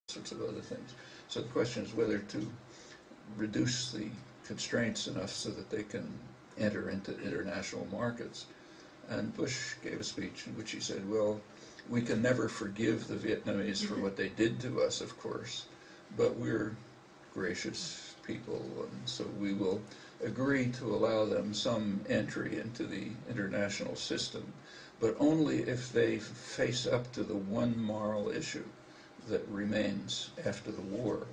sorts of other things. So the question is whether to reduce the constraints enough so that they can enter into international markets. And Bush gave a speech in which he said, well, we can never forgive the Vietnamese for what they did to us, of course, but we're gracious people, and so we will agree to allow them some entry into the international system, but only if they face up to the one moral issue that remains after the war.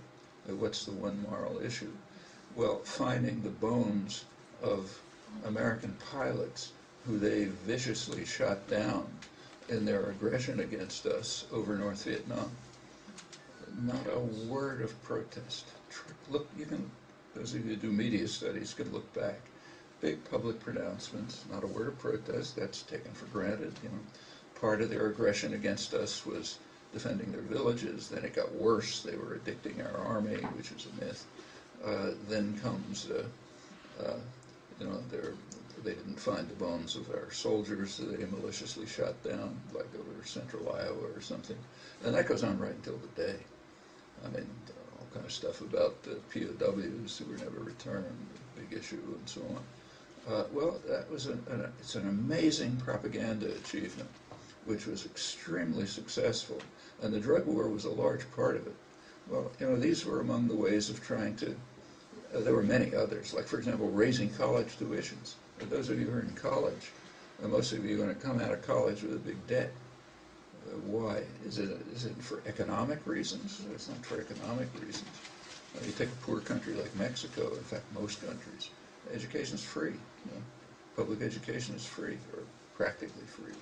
What's the one moral issue? Well, finding the bones of American pilots who they viciously shot down in their aggression against us over North Vietnam. Not a word of protest. Look, you can, those of you who do media studies can look back. Big public pronouncements, not a word of protest, that's taken for granted. You know, part of their aggression against us was defending their villages. Then it got worse. They were addicting our army, which is a myth. Then comes, you know, they didn't find the bones of our soldiers that they maliciously shot down, like over central Iowa or something. And that goes on right until today. I mean, all kind of stuff about POWs who were never returned, big issue, and so on. Well, that was it's an amazing propaganda achievement, which was extremely successful, and the drug war was a large part of it. Well, you know, these were among the ways of trying to, there were many others, like, for example, raising college tuitions. For those of you who are in college, most of you are going to come out of college with a big debt. Why? Is it for economic reasons? It's not for economic reasons. You take a poor country like Mexico, in fact, most countries, education is free. You know? Public education is free, or practically free.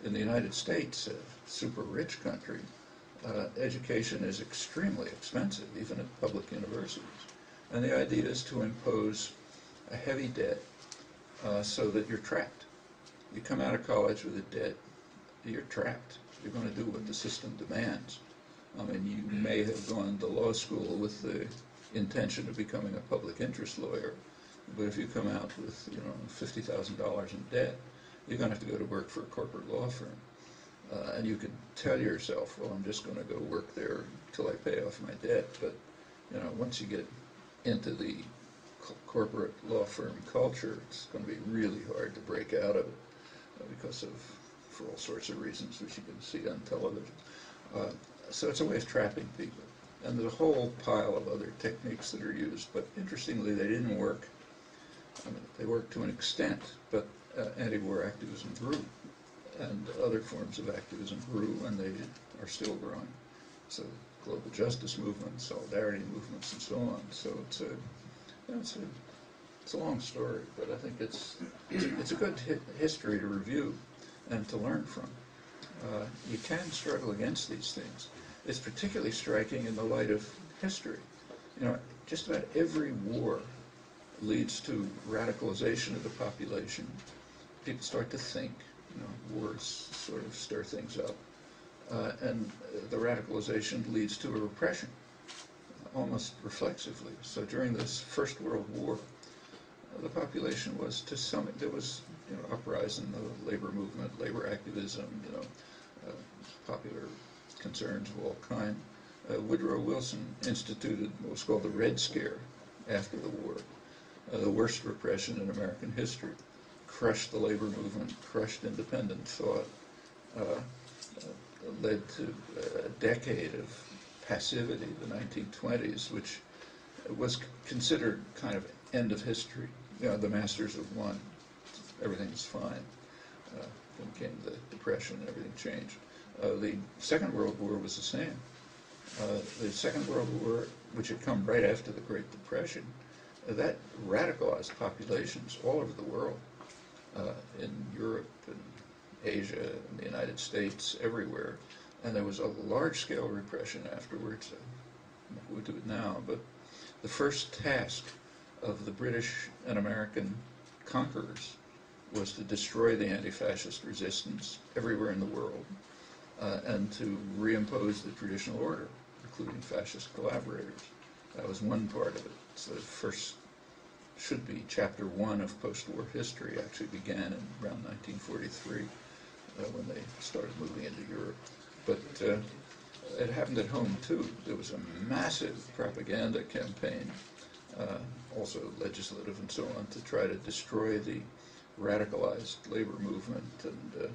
In the United States, a super rich country, education is extremely expensive, even at public universities. And the idea is to impose a heavy debt so that you're trapped. You come out of college with a debt, you're trapped. You're going to do what the system demands. I mean, you may have gone to law school with the intention of becoming a public interest lawyer, but if you come out with, you know, $50,000 in debt, you're going to have to go to work for a corporate law firm. And you can tell yourself, well, I'm just going to go work there until I pay off my debt. But, you know, once you get into the corporate law firm culture, it's going to be really hard to break out of it because of, for all sorts of reasons, which you can see on television. So it's a way of trapping people. And there's a whole pile of other techniques that are used, but interestingly, they didn't work. I mean, they worked to an extent, but anti-war activism grew, and other forms of activism grew, and they are still growing. So global justice movements, solidarity movements, and so on. So it's a, you know, it's a long story, but I think it's a good history to review and to learn from. You can struggle against these things. It's particularly striking in the light of history. You know, just about every war leads to radicalization of the population. People start to think, you know, wars sort of stir things up. And the radicalization leads to a repression, almost reflexively. So during this First World War, the population was to some, there was, you know, uprising in the labor movement, labor activism, you know, popular concerns of all kinds. Woodrow Wilson instituted what was called the Red Scare after the war, the worst repression in American history. Crushed the labor movement, crushed independent thought, led to a decade of passivity, the 1920s, which was considered kind of end of history. You know, the masters have won, everything's fine. Then came the Depression and everything changed. The Second World War was the same. The Second World War, which had come right after the Great Depression, that radicalized populations all over the world, in Europe and Asia and the United States, everywhere. And there was a large-scale repression afterwards. We'll do it now, but the first task of the British and American conquerors was to destroy the anti-fascist resistance everywhere in the world and to reimpose the traditional order, including fascist collaborators. That was one part of it. So the first, should be chapter 1 of post-war history, actually began in around 1943 when they started moving into Europe. But it happened at home too. There was a massive propaganda campaign, also legislative and so on, to try to destroy the radicalized labor movement and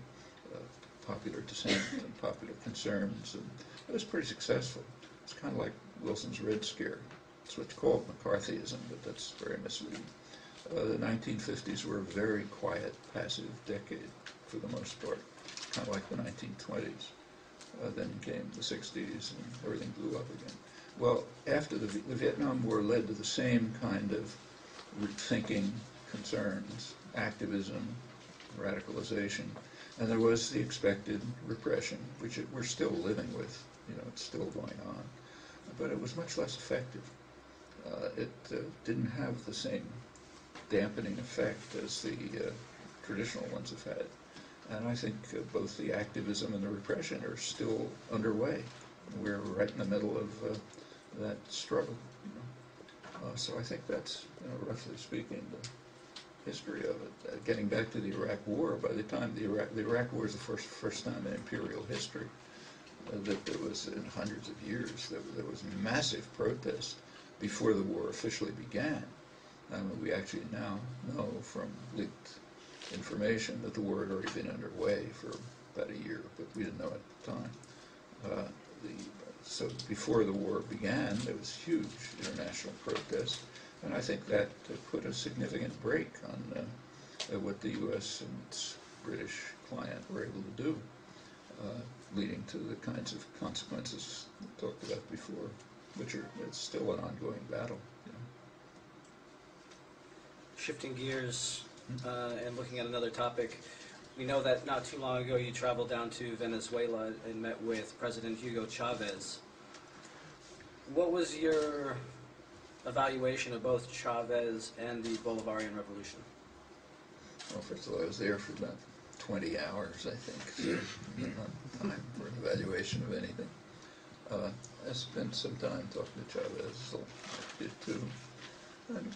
popular dissent and popular concerns, and it was pretty successful. It's kind of like Wilson's Red Scare. It's what's called McCarthyism, but that's very misleading. The 1950s were a very quiet, passive decade for the most part, kind of like the 1920s. Then came the 60s and everything blew up again. Well, after the Vietnam War led to the same kind of thinking concerns, activism, radicalization, and there was the expected repression, which we're still living with. You know, it's still going on, but it was much less effective. It didn't have the same dampening effect as the traditional ones have had. And I think both the activism and the repression are still underway. We're right in the middle of that struggle. You know. So I think that's, roughly speaking, the history of it. Getting back to the Iraq War, by the time the Iraq War is the first time in imperial history that there was, in hundreds of years, there was massive protest before the war officially began. I mean, we actually now know from leaked information that the war had already been underway for about a year, but we didn't know at the time. So before the war began, there was huge international protest, and I think that put a significant brake on what the U.S. and its British client were able to do, leading to the kinds of consequences we talked about before, which it's still an ongoing battle. You know. Shifting gears and looking at another topic, we know that not too long ago you traveled down to Venezuela and met with President Hugo Chavez. What was your evaluation of both Chavez and the Bolivarian Revolution? Well, first of all, I was there for about 20 hours, I think, so not time for an evaluation of anything. I spent some time talking to Chavez, so I did too. And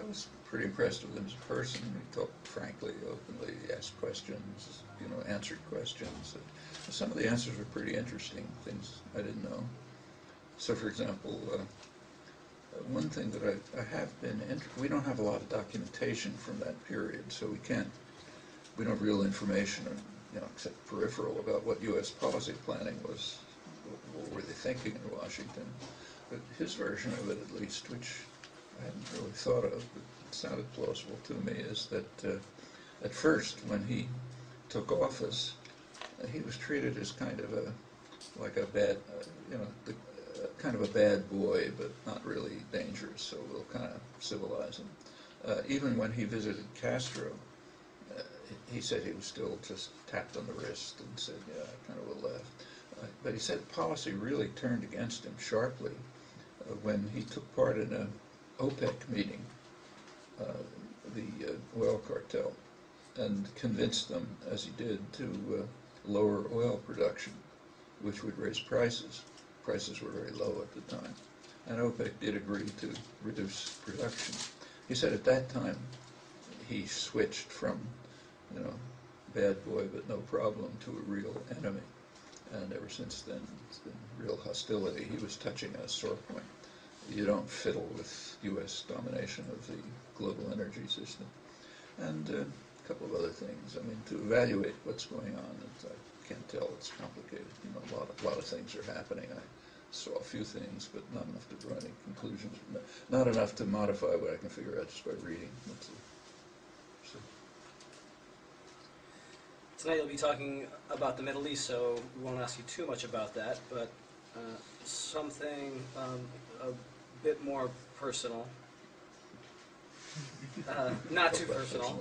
I was pretty impressed with him as a person. He talked frankly, openly, asked questions, answered questions. Some of the answers were pretty interesting, things I didn't know. So, for example, one thing that I have been, we don't have a lot of documentation from that period, so we don't have real information, except peripheral, about what U.S. policy planning was. What were they thinking in Washington? But his version of it, at least, which I hadn't really thought of, but it sounded plausible to me, is that at first, when he took office, he was treated as kind of like a bad, kind of a bad boy, but not really dangerous, so we'll kind of civilize him. Even when he visited Castro, he said he was still just tapped on the wrist and said, yeah, I kind of will laugh. But he said policy really turned against him sharply when he took part in an OPEC meeting, the oil cartel, and convinced them, as he did, to lower oil production, which would raise prices. Prices were very low at the time. And OPEC did agree to reduce production. He said at that time he switched from, bad boy but no problem to a real enemy. And ever since then, it's been real hostility. He was touching a sore point. You don't fiddle with U.S. domination of the global energy system. And a couple of other things. I mean, to evaluate what's going on, I can't tell. It's complicated. A lot of things are happening. I saw a few things, but not enough to draw any conclusions. Not enough to modify what I can figure out just by reading. Tonight you'll be talking about the Middle East, so we won't ask you too much about that, but something a bit more personal. Not too personal.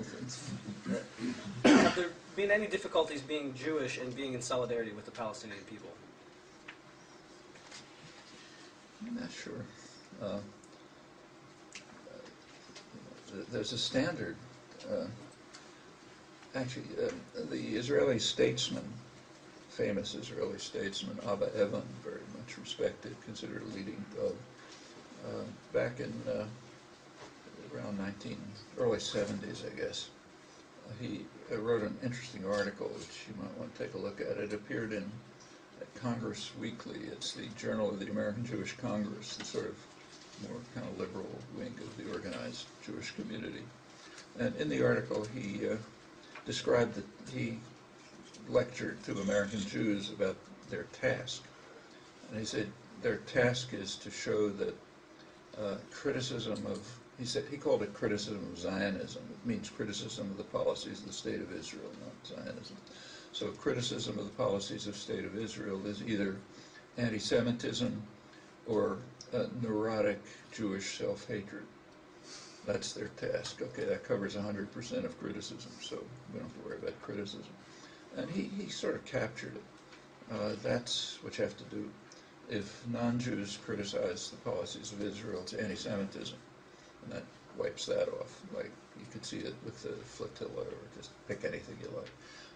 Have there been any difficulties being Jewish and being in solidarity with the Palestinian people? I'm not sure. There's a standard. Actually, the Israeli statesman, famous Israeli statesman, Abba Eban, very much respected, considered a leading Gov, back in around early 70s, I guess. He wrote an interesting article, which you might want to take a look at. It appeared in at Congress Weekly. It's the Journal of the American Jewish Congress, the sort of more kind of liberal wing of the organized Jewish community. And in the article, he described that he lectured to American Jews about their task. And he said their task is to show that criticism of, he called it criticism of Zionism. It means criticism of the policies of the State of Israel, not Zionism. So criticism of the policies of the State of Israel is either anti-Semitism or neurotic Jewish self-hatred. That's their task. Okay, that covers 100% of criticism, so we don't have to worry about criticism. And he sort of captured it. That's what you have to do. If non-Jews criticize the policies of Israel, it's anti-Semitism, and that wipes that off. Like, you could see it with the flotilla, or just pick anything you like.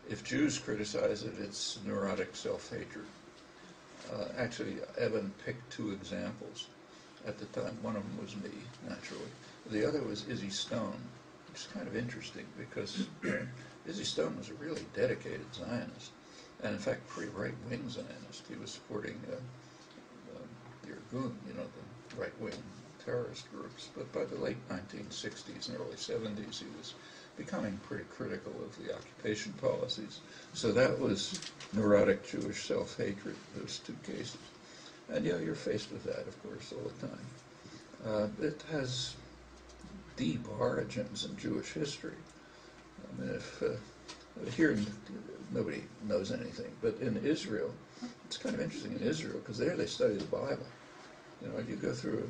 If Jews criticize it, it's neurotic self-hatred. Actually, Evan picked two examples at the time. One of them was me, naturally. The other was Izzy Stone, which is kind of interesting because Izzy Stone was a really dedicated Zionist, and in fact, pretty right-wing Zionist. He was supporting the Irgun, the right-wing terrorist groups. But by the late 1960s and early 70s, he was becoming pretty critical of the occupation policies. So that was neurotic Jewish self-hatred, those two cases. And yeah, you're faced with that, of course, all the time. It has deep origins in Jewish history. I mean, here nobody knows anything, but in Israel, it's kind of interesting in Israel, because there they study the Bible. You go through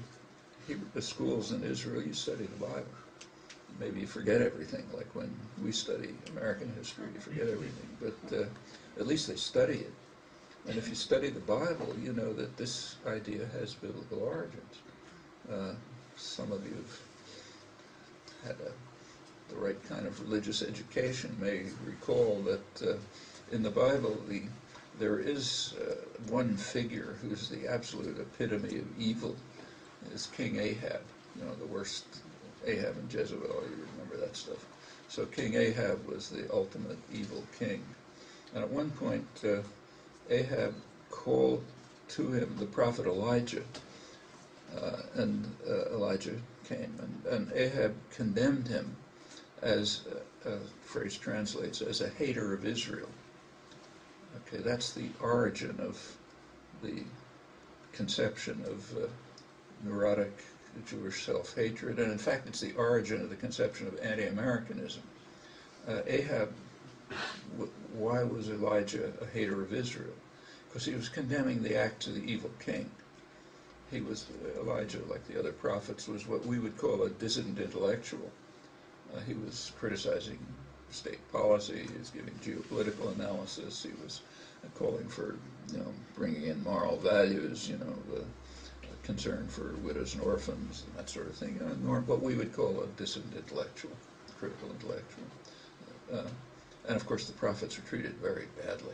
the schools in Israel, you study the Bible. Maybe you forget everything, like when we study American history, you forget everything, but at least they study it. And if you study the Bible, you know that this idea has biblical origins. Some of you have had the right kind of religious education may recall that in the Bible there is one figure who's the absolute epitome of evil, is King Ahab, the worst. Ahab and Jezebel, you remember that stuff. So King Ahab was the ultimate evil king. And at one point, Ahab called to him the prophet Elijah, and Elijah came. And Ahab condemned him, as a phrase translates, as a hater of Israel. Okay, that's the origin of the conception of neurotic Jewish self-hatred, and in fact it's the origin of the conception of anti-Americanism. Ahab, why was Elijah a hater of Israel? Because he was condemning the acts of the evil king. Elijah, like the other prophets, was what we would call a dissident intellectual. He was criticizing state policy, he was giving geopolitical analysis, he was calling for, bringing in moral values, the concern for widows and orphans and that sort of thing, what we would call a dissident intellectual, critical intellectual. And of course the prophets were treated very badly,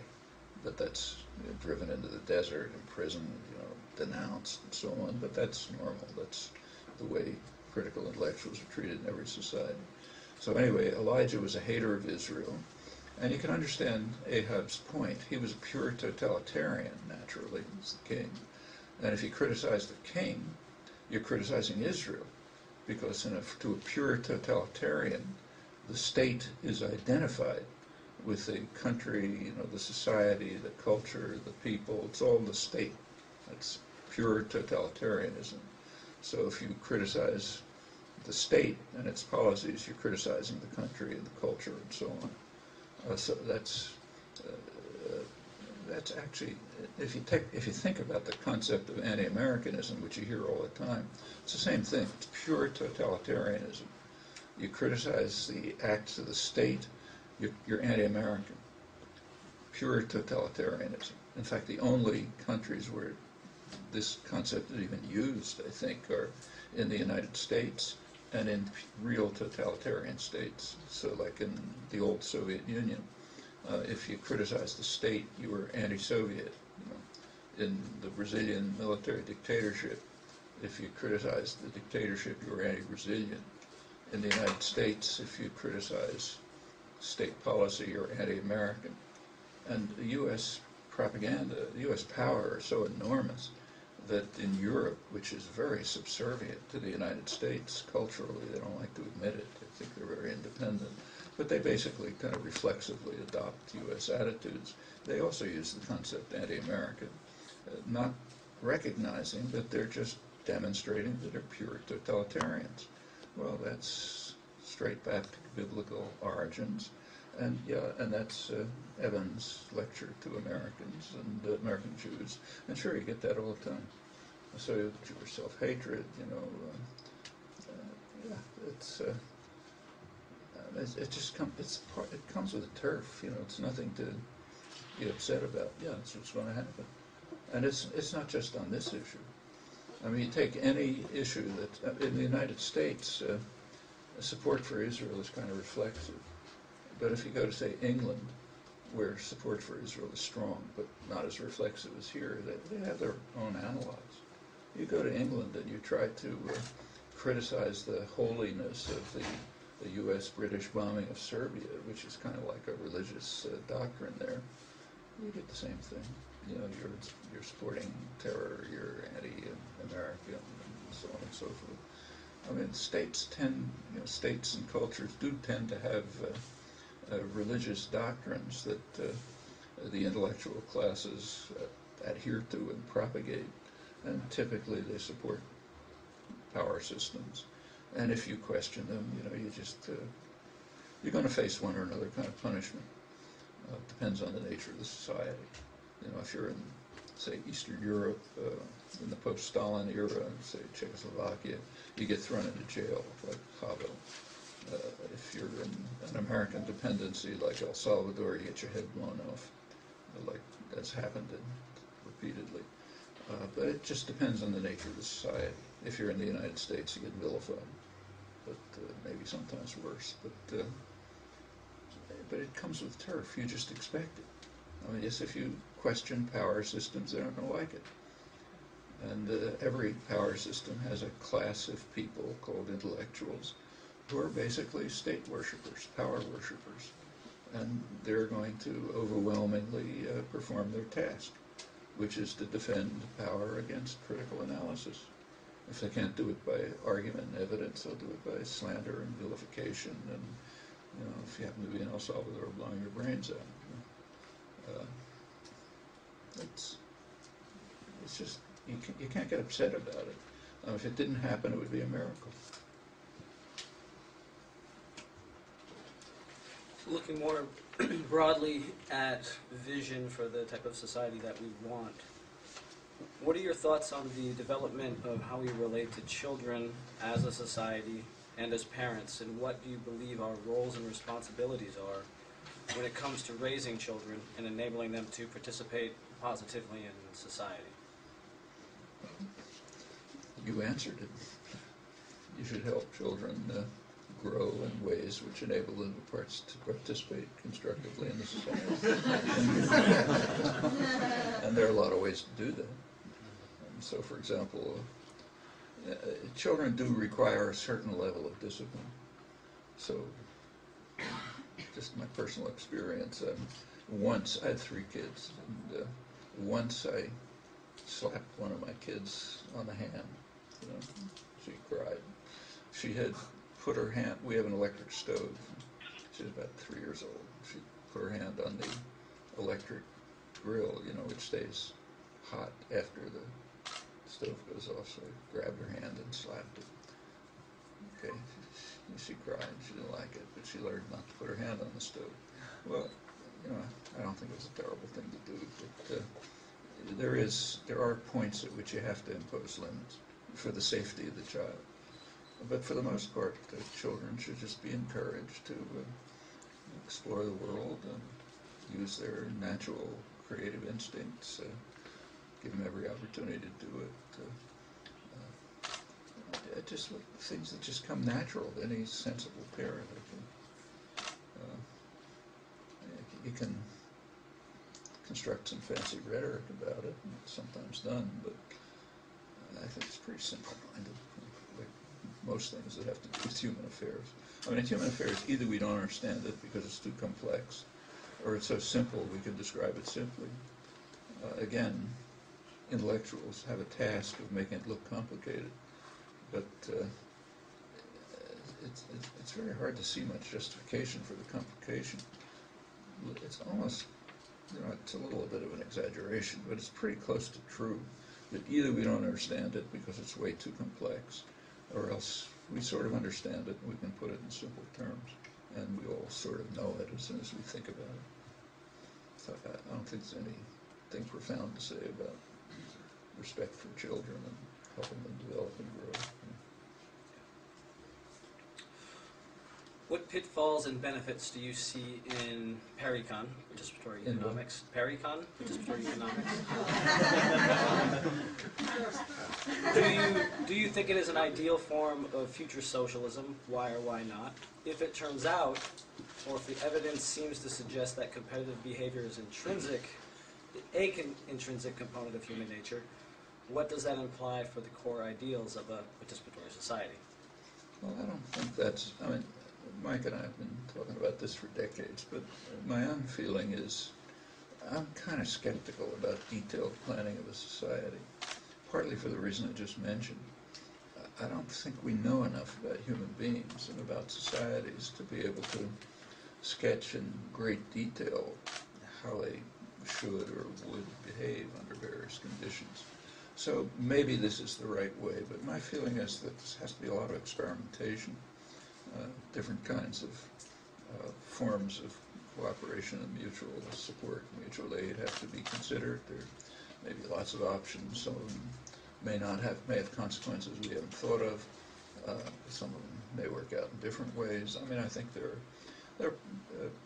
but that's driven into the desert, imprisoned, denounced and so on, but that's normal. That's the way critical intellectuals are treated in every society. So anyway, Elijah was a hater of Israel, and you can understand Ahab's point. He was a pure totalitarian, naturally, he was the king. And if you criticize the king, you're criticizing Israel, because to a pure totalitarian, the state is identified with the country, the society, the culture, the people. It's all the state. That's pure totalitarianism. So if you criticize the state and its policies, you're criticizing the country and the culture and so on. So that's actually, if you think about the concept of anti-Americanism, which you hear all the time, it's the same thing. It's pure totalitarianism. You criticize the acts of the state, you're anti-American. Pure totalitarianism. In fact, the only countries where this concept is even used, I think, are in the United States and in real totalitarian states. So like in the old Soviet Union, if you criticize the state, you were anti-Soviet. In the Brazilian military dictatorship, if you criticized the dictatorship, you were anti-Brazilian. In the United States, if you criticize state policy, you're anti-American. And the U.S. propaganda, the U.S. power are so enormous that in Europe, which is very subservient to the United States culturally, they don't like to admit it. They think they're very independent. But they basically kind of reflexively adopt U.S. attitudes. They also use the concept anti-American, not recognizing that they're just demonstrating that they're pure totalitarians. Well, that's straight back to biblical origins. And yeah, and that's Evan's lecture to Americans and American Jews. And sure, you get that all the time. So Jewish self-hatred, yeah, it just comes. It comes with a turf. It's nothing to get upset about. Yeah, that's what's going to happen. And it's not just on this issue. I mean, you take any issue that in the United States, support for Israel is kind of reflexive. But if you go to, say, England, where support for Israel is strong, but not as reflexive as here, they have their own analogs. You go to England and you try to criticize the holiness of the U.S.-British bombing of Serbia, which is kind of like a religious doctrine there, you get the same thing. You're supporting terror, you're anti-American, and so on and so forth. I mean, states and cultures do tend to have religious doctrines that the intellectual classes adhere to and propagate, and typically they support power systems. And if you question them, you're going to face one or another kind of punishment. It depends on the nature of the society. If you're in, say, Eastern Europe, in the post-Stalin era, say Czechoslovakia, you get thrown into jail, like Havel. If you're in an American dependency like El Salvador, you get your head blown off, like that's happened repeatedly. But it just depends on the nature of the society. If you're in the United States, you get vilified, but maybe sometimes worse. But it comes with turf. You just expect it. I mean, yes, if you question power systems, they're not going to like it. And every power system has a class of people called intellectuals who are basically state worshippers, power worshippers. And they're going to overwhelmingly perform their task, which is to defend power against critical analysis. If they can't do it by argument and evidence, they'll do it by slander and vilification, and if you happen to be in El Salvador, blowing your brains out. It's just, you can't get upset about it. If it didn't happen, it would be a miracle. Looking more broadly at vision for the type of society that we want, what are your thoughts on the development of how we relate to children as a society and as parents, and what do you believe our roles and responsibilities are when it comes to raising children and enabling them to participate positively in society? You answered it. You should help children grow in ways which enable them to participate constructively in the society. And there are a lot of ways to do that. So, for example, children do require a certain level of discipline. So, just my personal experience, once I had 3 kids, and once I slapped one of my kids on the hand. She cried. She had put her hand, we have an electric stove. She was about 3 years old. She put her hand on the electric grill, which stays hot after the stove goes off, so I grabbed her hand and slapped it. Okay, she cried, she didn't like it, but she learned not to put her hand on the stove. Well, I don't think it was a terrible thing to do, but there are points at which you have to impose limits for the safety of the child. But for the most part, children should just be encouraged to explore the world and use their natural creative instincts, give them every opportunity to do it. Just things that just come natural to any sensible parent. You can construct some fancy rhetoric about it, and it's sometimes done, but I think it's pretty simple-minded, like most things that have to do with human affairs. I mean, in human affairs, either we don't understand it because it's too complex, or it's so simple we can describe it simply. Again, intellectuals have a task of making it look complicated, but it's very hard to see much justification for the complication. It's almost, it's a little bit of an exaggeration, but it's pretty close to true, that either we don't understand it because it's way too complex, or else we sort of understand it and we can put it in simple terms, and we all sort of know it as soon as we think about it. So I don't think there's anything profound to say about respect for children and helping them develop and grow. What pitfalls and benefits do you see in Parecon, participatory economics? Parecon, participatory economics. Do you think it is an ideal form of future socialism? Why or why not? If it turns out, or if the evidence seems to suggest that competitive behavior is intrinsic component of human nature, what does that imply for the core ideals of a participatory society? Well, I don't think that's, I mean, Mike and I have been talking about this for decades, but my own feeling is I'm kind of skeptical about detailed planning of a society, partly for the reason I just mentioned. I don't think we know enough about human beings and about societies to be able to sketch in great detail how they should or would behave under various conditions. So maybe this is the right way, but my feeling is that this has to be a lot of experimentation. Different kinds of forms of cooperation and mutual support, mutual aid have to be considered. There may be lots of options. Some of them may have consequences we haven't thought of. Some of them may work out in different ways. I mean, I think there are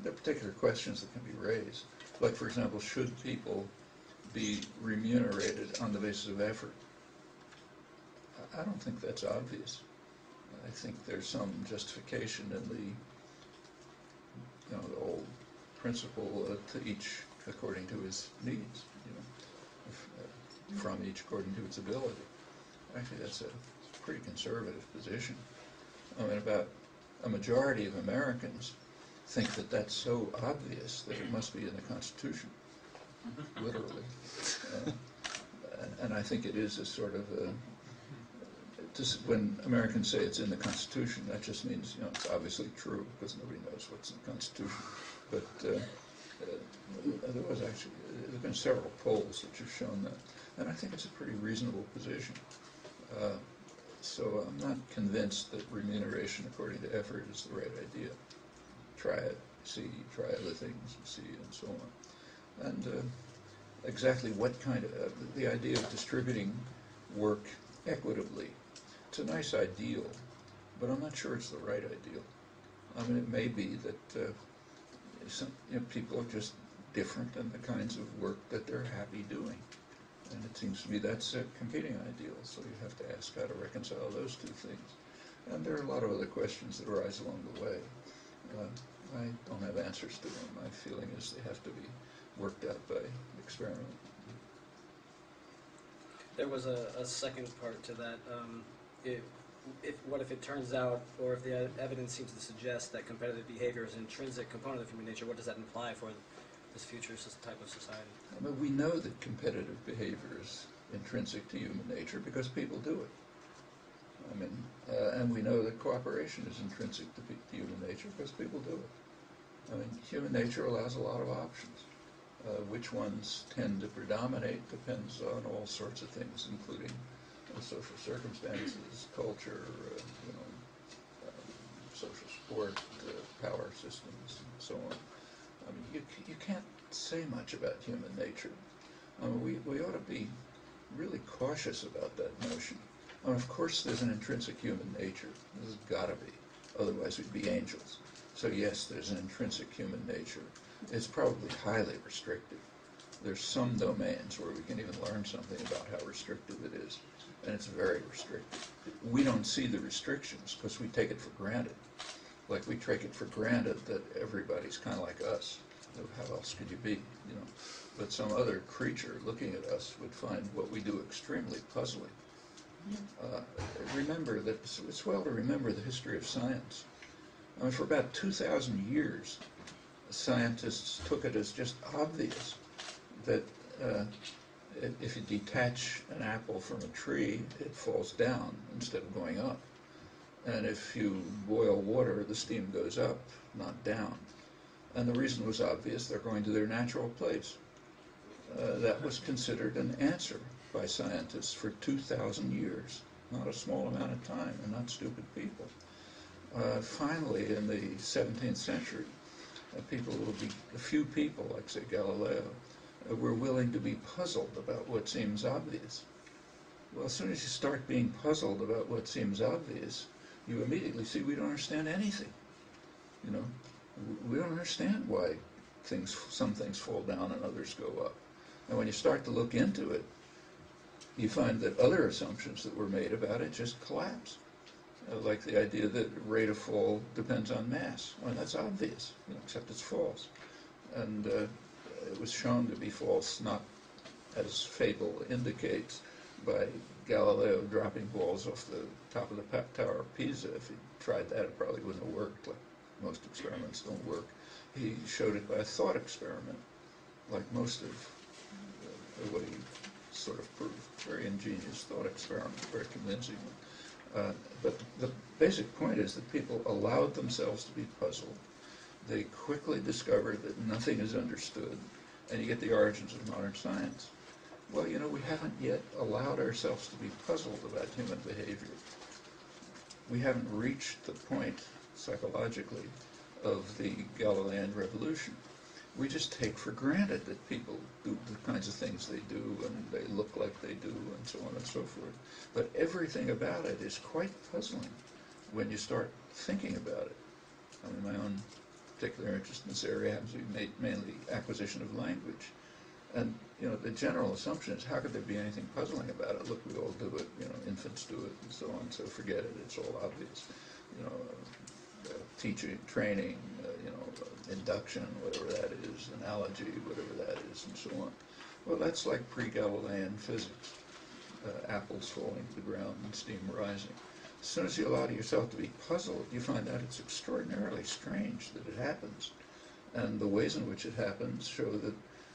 particular questions that can be raised. Like, for example, should people be remunerated on the basis of effort? I don't think that's obvious. I think there's some justification in the old principle to each according to his needs, from each according to its ability. Actually, that's a pretty conservative position. I mean, about a majority of Americans think that that's so obvious that it must be in the Constitution, literally. And I think it is a sort of when Americans say it's in the Constitution, that just means, it's obviously true, because nobody knows what's in the Constitution. But there's been several polls which have shown that. And I think it's a pretty reasonable position. So I'm not convinced that remuneration according to effort is the right idea. Try it, see, try other things, see, and so on. And exactly what kind of, the idea of distributing work equitably, it's a nice ideal, but I'm not sure it's the right ideal. I mean, it may be that people are just different in the kinds of work that they're happy doing. And it seems to me that's a competing ideal, so you have to ask how to reconcile those two things. And there are a lot of other questions that arise along the way. I don't have answers to them. My feeling is they have to be worked out by experiment. There was a second part to that. What if it turns out, or if the evidence seems to suggest that competitive behavior is an intrinsic component of human nature, what does that imply for this future type of society? I mean, we know that competitive behavior is intrinsic to human nature because people do it. I mean, and we know that cooperation is intrinsic to human nature because people do it. I mean, human nature allows a lot of options. Which ones tend to predominate depends on all sorts of things, including social circumstances, culture, social support, power systems, and so on. I mean, you can't say much about human nature. I mean, we ought to be really cautious about that notion. I mean, of course, there's an intrinsic human nature. There's got to be. Otherwise, we'd be angels. So yes, there's an intrinsic human nature. It's probably highly restrictive. There's some domains where we can even learn something about how restrictive it is, and it's very restrictive. We don't see the restrictions because we take it for granted. Like we take it for granted that everybody's kind of like us. How else could you be, But some other creature looking at us would find what we do extremely puzzling. Remember that it's well to remember the history of science. I mean, for about 2,000 years, scientists took it as just obvious that uh, if you detach an apple from a tree, it falls down instead of going up. And if you boil water, the steam goes up, not down. And the reason was obvious, they're going to their natural place. That was considered an answer by scientists for 2,000 years, not a small amount of time, and not stupid people. Finally, in the 17th century, a few people, like say Galileo, were willing to be puzzled about what seems obvious. Well, as soon as you start being puzzled about what seems obvious, you immediately see we don't understand anything. You know, we don't understand why some things fall down and others go up. And when you start to look into it, you find that other assumptions that were made about it just collapse. Like the idea that rate of fall depends on mass. Well, that's obvious, except it's false. And it was shown to be false, not as fable indicates, by Galileo dropping balls off the top of the Tower of Pisa. If he tried that, it probably wouldn't have worked. Like most experiments don't work. He showed it by a thought experiment, like most of what he sort of proved. Very ingenious thought experiment, very convincing. But the basic point is that people allowed themselves to be puzzled. They quickly discovered that nothing is understood, and you get the origins of modern science. Well, we haven't yet allowed ourselves to be puzzled about human behavior. We haven't reached the point, psychologically, of the Galilean revolution. We just take for granted that people do the kinds of things they do, and they look like they do, and so on and so forth. But everything about it is quite puzzling when you start thinking about it. I mean, my own particular interest in this area happens to be mainly acquisition of language. And, the general assumption is, how could there be anything puzzling about it? Look, we all do it, infants do it, and so on, so forget it, it's all obvious. Teaching, training, induction, whatever that is, analogy, whatever that is, and so on. Well, that's like pre-Galilean physics. Apples falling to the ground and steam rising. As soon as you allow yourself to be puzzled, you find out it's extraordinarily strange that it happens. And the ways in which it happens show that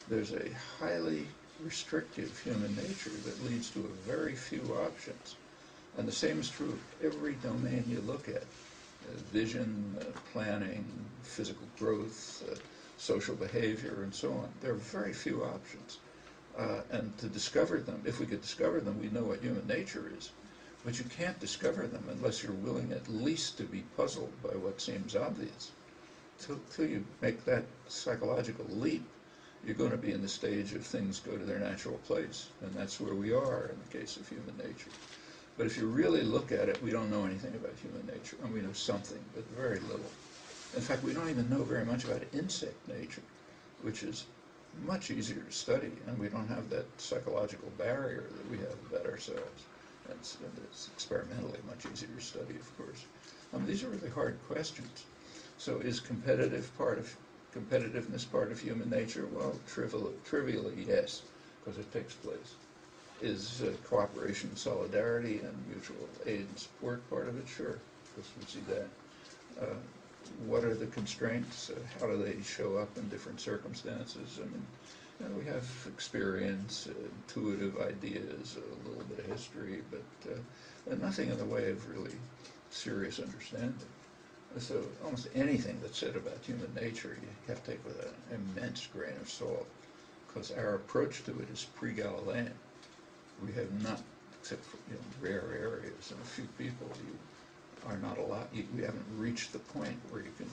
there's a highly restrictive human nature that leads to a very few options. And the same is true of every domain you look at. Vision, planning, physical growth, social behavior, and so on. There are very few options. And to discover them, if we could discover them, we'd know what human nature is. But you can't discover them unless you're willing at least to be puzzled by what seems obvious. Till you make that psychological leap, you're going to be in the stage of things go to their natural place. And that's where we are in the case of human nature. But if you really look at it, we don't know anything about human nature. And we know something, but very little. In fact, we don't even know very much about insect nature, which is much easier to study, and we don't have that psychological barrier that we have about ourselves. It's experimentally much easier to study, of course. These are really hard questions. So is competitiveness part of human nature? Well, trivially, yes, because it takes place. Is cooperation, solidarity, and mutual aid and support part of it? Sure, because we see that. What are the constraints? How do they show up in different circumstances? I mean, we have experience, intuitive ideas, a little bit of history, but nothing in the way of really serious understanding. So almost anything that's said about human nature, you have to take with an immense grain of salt, because our approach to it is pre-Galilean. We have not, except for rare areas and a few people, you are not allowed. We haven't reached the point where you can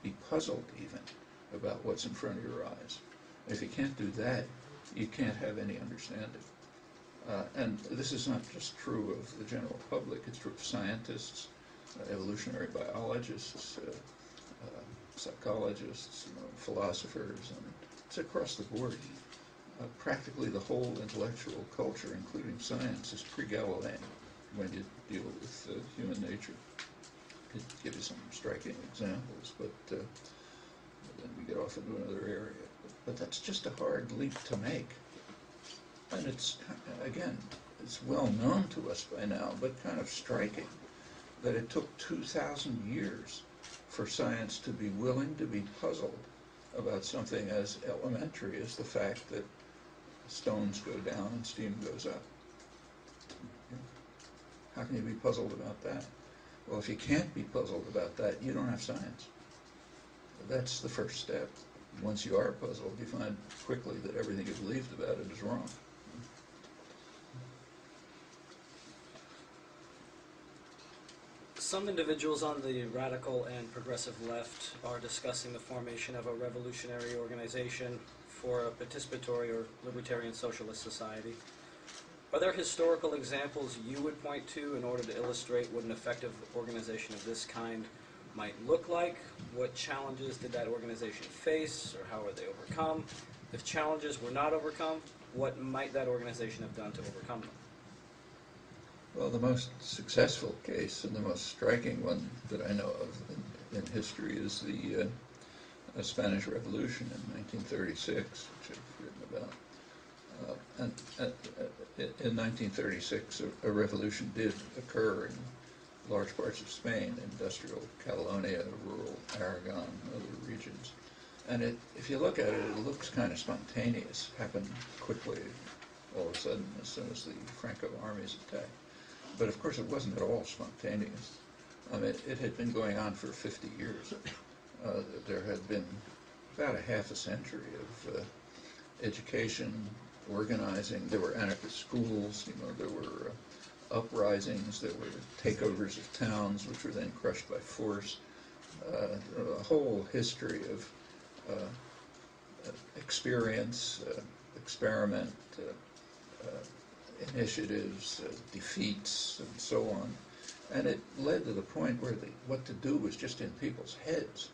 be puzzled even about what's in front of your eyes. If you can't do that, you can't have any understanding. And this is not just true of the general public. It's true of scientists, evolutionary biologists, psychologists, philosophers, and it's across the board. Practically the whole intellectual culture, including science, is pre-Galilean when you deal with human nature. I could give you some striking examples, but then we get off into another area. But that's just a hard leap to make. And it's, again, it's well known to us by now, but kind of striking that it took 2,000 years for science to be willing to be puzzled about something as elementary as the fact that stones go down and steam goes up. How can you be puzzled about that? Well, if you can't be puzzled about that, you don't have science. That's the first step. Once you are puzzled, you find quickly that everything you believed about it is wrong. Some individuals on the radical and progressive left are discussing the formation of a revolutionary organization for a participatory or libertarian socialist society. Are there historical examples you would point to in order to illustrate what an effective organization of this kind might look like? What challenges did that organization face, or how were they overcome? If challenges were not overcome, what might that organization have done to overcome them? Well, the most successful case and the most striking one that I know of in history is the Spanish Revolution in 1936, which I've written about. In 1936, a revolution did occur in large parts of Spain, industrial Catalonia, rural Aragon, other regions. And if you look at it, it looks kind of spontaneous, happened quickly, all of a sudden, as soon as the Franco armies attacked. But of course, it wasn't at all spontaneous. I mean, it had been going on for 50 years. There had been about a half a century of education, organizing. There were anarchist schools, there were uprisings, there were takeovers of towns, which were then crushed by force. A whole history of experience, experiment, initiatives, defeats, and so on. And it led to the point where what to do was just in people's heads.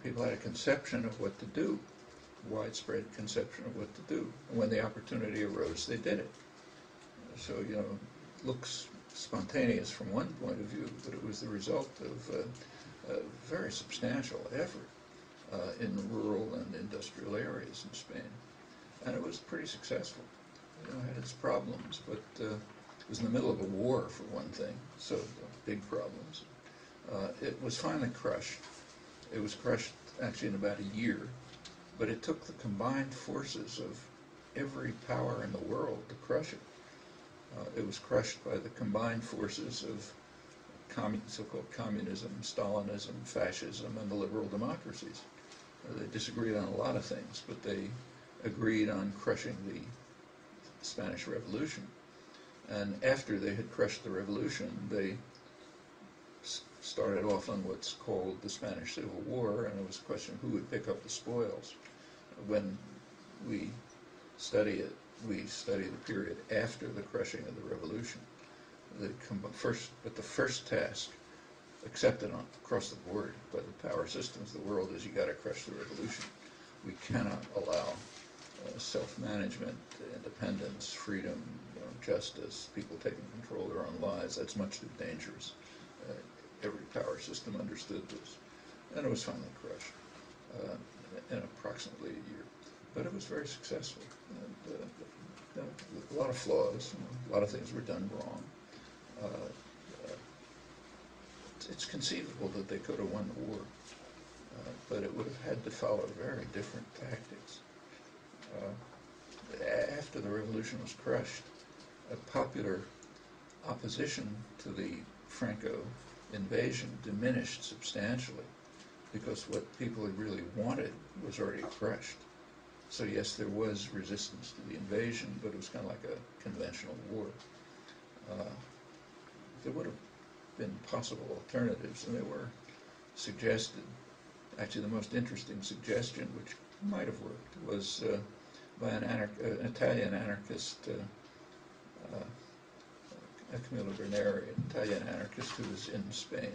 People had a conception of what to do, widespread conception of what to do. And when the opportunity arose, they did it. So, it looks spontaneous from one point of view, but it was the result of a very substantial effort in rural and industrial areas in Spain. And it was pretty successful. It had its problems, but it was in the middle of a war, for one thing, so big problems. It was finally crushed. It was crushed actually in about a year, but it took the combined forces of every power in the world to crush it. It was crushed by the combined forces of so-called communism, Stalinism, fascism, and the liberal democracies. They disagreed on a lot of things, but they agreed on crushing the Spanish Revolution. And after they had crushed the revolution, they started off on what's called the Spanish Civil War, and it was a question who would pick up the spoils. When we study it, we study the period after the crushing of the revolution. The first task accepted across the board by the power systems of the world is you got to crush the revolution. We cannot allow self-management, independence, freedom, justice, people taking control of their own lives. That's much too dangerous. Every power system understood this. And it was finally crushed in approximately a year. But it was very successful. And, a lot of flaws, a lot of things were done wrong. It's conceivable that they could have won the war, but it would have had to follow very different tactics. After the revolution was crushed, a popular opposition to the Franco invasion diminished substantially because what people had really wanted was already crushed. So yes, there was resistance to the invasion, but it was kind of like a conventional war. There would have been possible alternatives, and they were suggested. Actually, the most interesting suggestion, which might have worked, was by an Italian anarchist, Camillo Berneri, an Italian anarchist who was in Spain,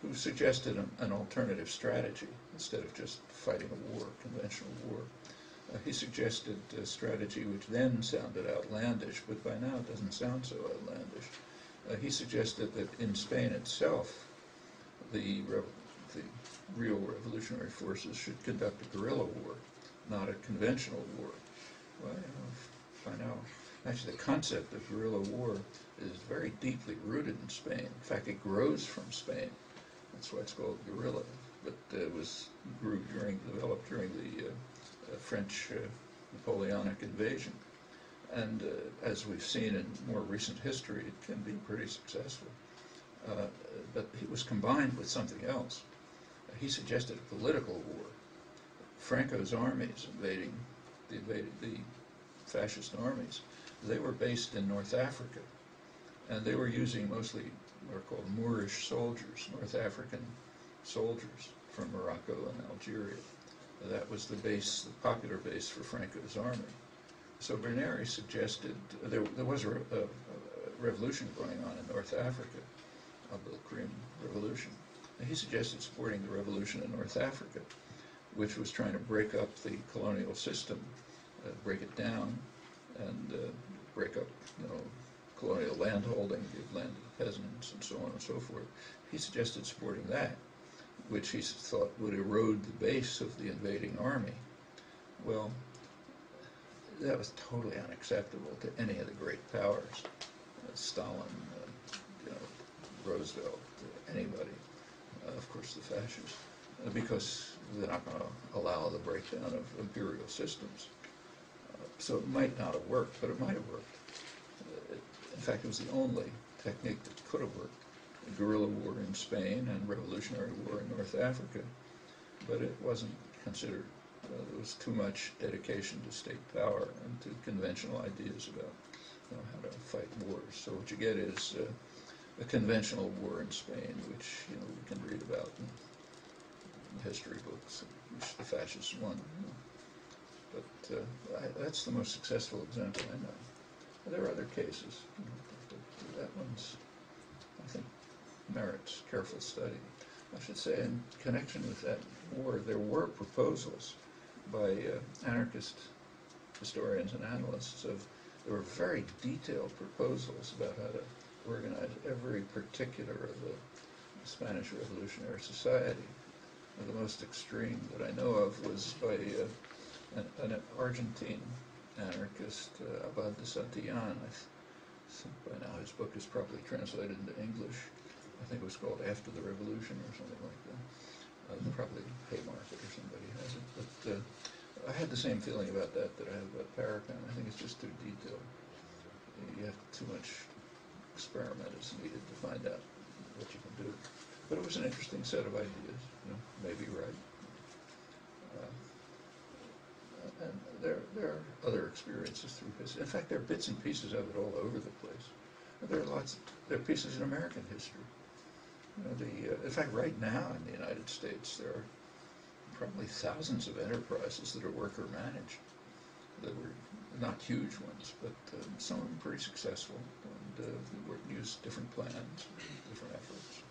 who suggested an alternative strategy instead of just fighting a war, conventional war. He suggested a strategy which then sounded outlandish, but by now it doesn't sound so outlandish. He suggested that in Spain itself, the real revolutionary forces should conduct a guerrilla war, not a conventional war. Well, by now, actually the concept of guerrilla war is very deeply rooted in Spain. In fact, it grows from Spain. That's why it's called guerrilla. But it developed during the French Napoleonic invasion. And as we've seen in more recent history, it can be pretty successful. But it was combined with something else. He suggested a political war. Franco's armies invaded the fascist armies. They were based in North Africa, and they were using mostly what are called Moorish soldiers, North African soldiers from Morocco and Algeria. That was the base, the popular base for Franco's army. So Berneri suggested, there was a revolution going on in North Africa, the Cream Revolution. And he suggested supporting the revolution in North Africa, which was trying to break up the colonial system, break it down, and break up, colonial landholding, give land to the peasants, and so on and so forth. He suggested supporting that, which he thought would erode the base of the invading army. Well, that was totally unacceptable to any of the great powers, Stalin, Roosevelt, anybody, of course the fascists, because they're not going to allow the breakdown of imperial systems. So it might not have worked, but it might have worked. In fact, it was the only technique that could have worked. A guerrilla war in Spain and revolutionary war in North Africa, but it wasn't considered. There was too much dedication to state power and to conventional ideas about how to fight wars. So what you get is a conventional war in Spain, which we can read about in history books, which the fascists won. But that's the most successful example I know. There are other cases, but that one's, I think, merits careful study. I should say, in connection with that war, there were proposals by anarchist historians and analysts there were very detailed proposals about how to organize every particular of the Spanish Revolutionary Society. And the most extreme that I know of was by an Argentine anarchist, Abad de Santillan. I think by now his book is probably translated into English. I think it was called After the Revolution or something like that. Probably Haymarket or somebody has it. But I had the same feeling about that I have about Parecon. I think it's just too detailed. You have too much experiment is needed to find out what you can do. But it was an interesting set of ideas, maybe right. And there are other experiences through history. In fact, there are bits and pieces of it all over the place. There are pieces in American history. In fact, right now in the United States, there are probably thousands of enterprises that are worker managed. That were not huge ones, but some of them pretty successful, and use different plans, different efforts.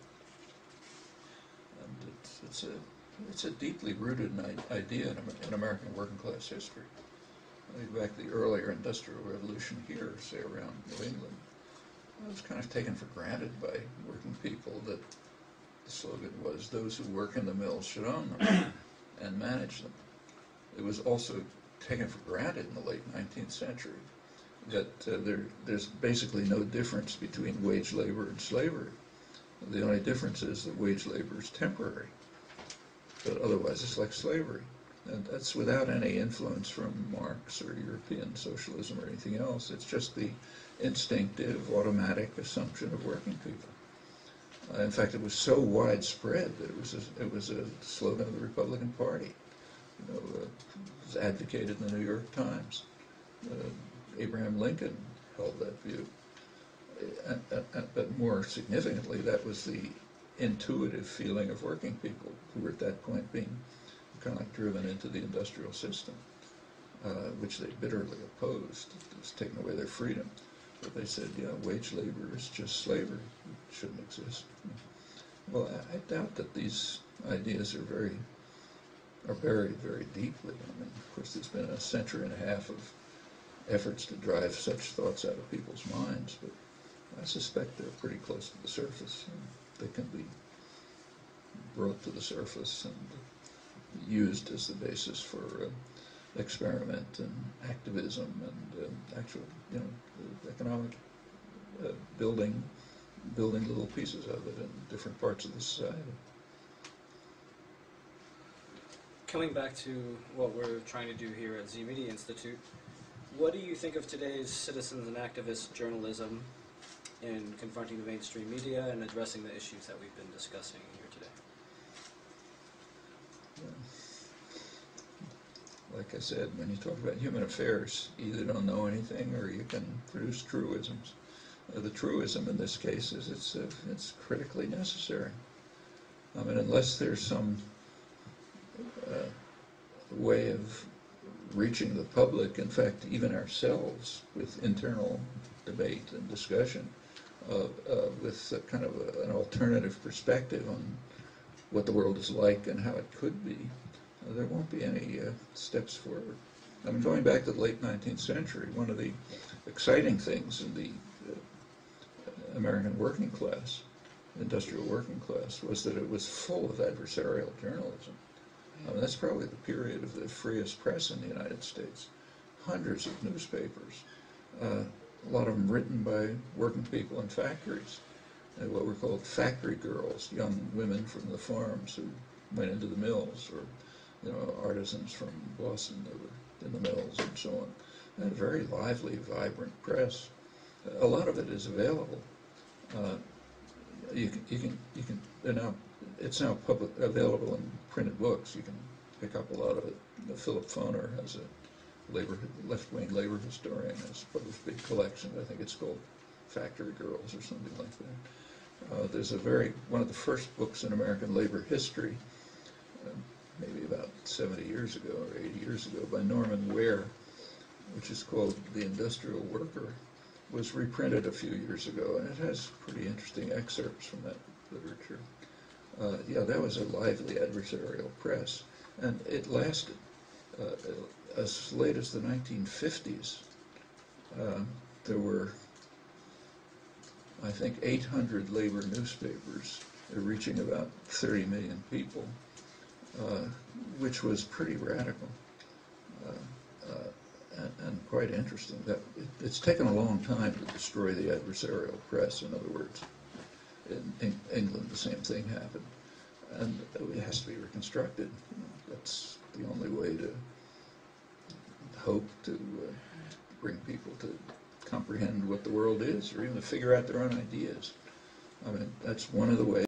And it's a deeply rooted idea in American working class history. I go back to the earlier industrial revolution here, say around New England. It was kind of taken for granted by working people that the slogan was, those who work in the mills should own them and manage them. It was also taken for granted in the late 19th century that there's basically no difference between wage labor and slavery. The only difference is that wage labor is temporary, but otherwise it's like slavery. And that's without any influence from Marx or European socialism or anything else. It's just the instinctive, automatic assumption of working people. In fact, it was so widespread that it was a slogan of the Republican Party. It was advocated in the New York Times. Abraham Lincoln held that view. But more significantly, that was the intuitive feeling of working people who were at that point being kind of like driven into the industrial system, which they bitterly opposed. It was taking away their freedom. But they said, wage labor is just slavery. It shouldn't exist. Well, I doubt that these ideas are buried very deeply. I mean, of course, there's been a century and a half of efforts to drive such thoughts out of people's minds, but I suspect they're pretty close to the surface. And they can be brought to the surface and used as the basis for experiment and activism and actual, economic building little pieces of it in different parts of the society. coming back to what we're trying to do here at Z Media Institute, what do you think of today's citizens and activist journalism in confronting the mainstream media and addressing the issues that we've been discussing here today? Like I said, when you talk about human affairs, you either don't know anything or you can produce truisms. The truism in this case is it's critically necessary. I mean, unless there's some way of reaching the public, in fact, even ourselves, with internal debate and discussion, with kind of an alternative perspective on what the world is like and how it could be, there won't be any steps forward. I mean, going back to the late 19th century, one of the exciting things in the American working class, industrial working class, was that it was full of adversarial journalism. I mean, that's probably the period of the freest press in the United States. Hundreds of newspapers, a lot of them written by working people in factories, what were called factory girls, young women from the farms who went into the mills, or artisans from Boston that were in the mills and so on. And a very lively, vibrant press. A lot of it is available. It's now available in printed books. You can pick up a lot of it. Philip Foner has a left-wing labor historian, has published a big collection. I think it's called Factory Girls or something like that. There's one of the first books in American labor history, maybe about 70 years ago or 80 years ago, by Norman Ware, which is called The Industrial Worker, was reprinted a few years ago, and it has pretty interesting excerpts from that literature. Yeah, that was a lively adversarial press, and it lasted as late as the 1950s. There were, I think, 800 labor newspapers reaching about 30 million people, which was pretty radical and quite interesting. It's taken a long time to destroy the adversarial press, in other words. In England, the same thing happened, and it has to be reconstructed. That's the only way to hope to bring people to comprehend what the world is, or even to figure out their own ideas. I mean, that's one of the ways.